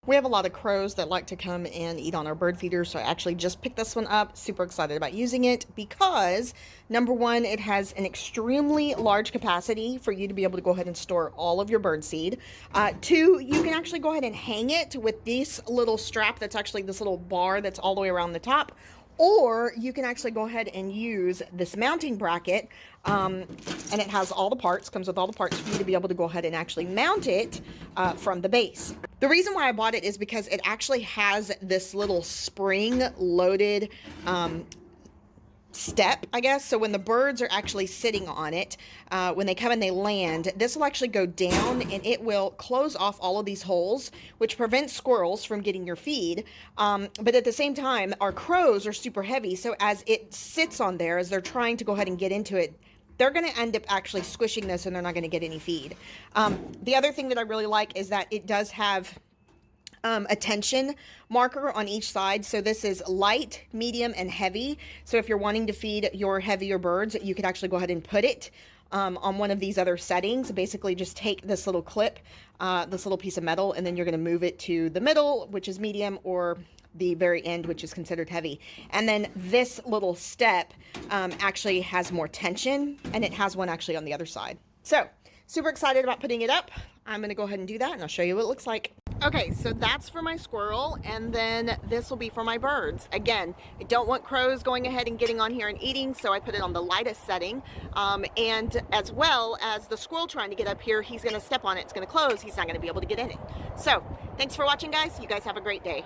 We have a lot of crows that like to come and eat on our bird feeders, so I actually just picked this one up. Super excited about using it because, number one, it has an extremely large capacity for you to be able to go ahead and store all of your bird seed. Two, you can actually go ahead and hang it with this little strap that's actually this little bar that's all the way around the top. Or you can actually go ahead and use this mounting bracket, and it has all the parts, comes with all the parts for you to be able to go ahead and actually mount it from the base. The reason why I bought it is because it actually has this little spring-loaded step, I guess. So when the birds are actually sitting on it, when they come and they land, this will actually go down and it will close off all of these holes, which prevents squirrels from getting your feed. But at the same time, our crows are super heavy. So as it sits on there, as they're trying to go ahead and get into it, they're going to end up actually squishing this and they're not going to get any feed. The other thing that I really like is that it does have a tension marker on each side. So this is light, medium, and heavy. So if you're wanting to feed your heavier birds, you could actually go ahead and put it on one of these other settings. Basically just take this little clip, this little piece of metal, and then you're going to move it to the middle, which is medium, or the very end, which is considered heavy. And then this little step actually has more tension, and it has one actually on the other side. So super excited about putting it up. I'm going to go ahead and do that, and I'll show you what it looks like. Okay, so that's for my squirrel, and then this will be for my birds. Again, I don't want crows going ahead and getting on here and eating, so I put it on the lightest setting. And as well as the squirrel trying to get up here, he's going to step on it, it's going to close, he's not going to be able to get in it. So, thanks for watching, guys. You guys have a great day.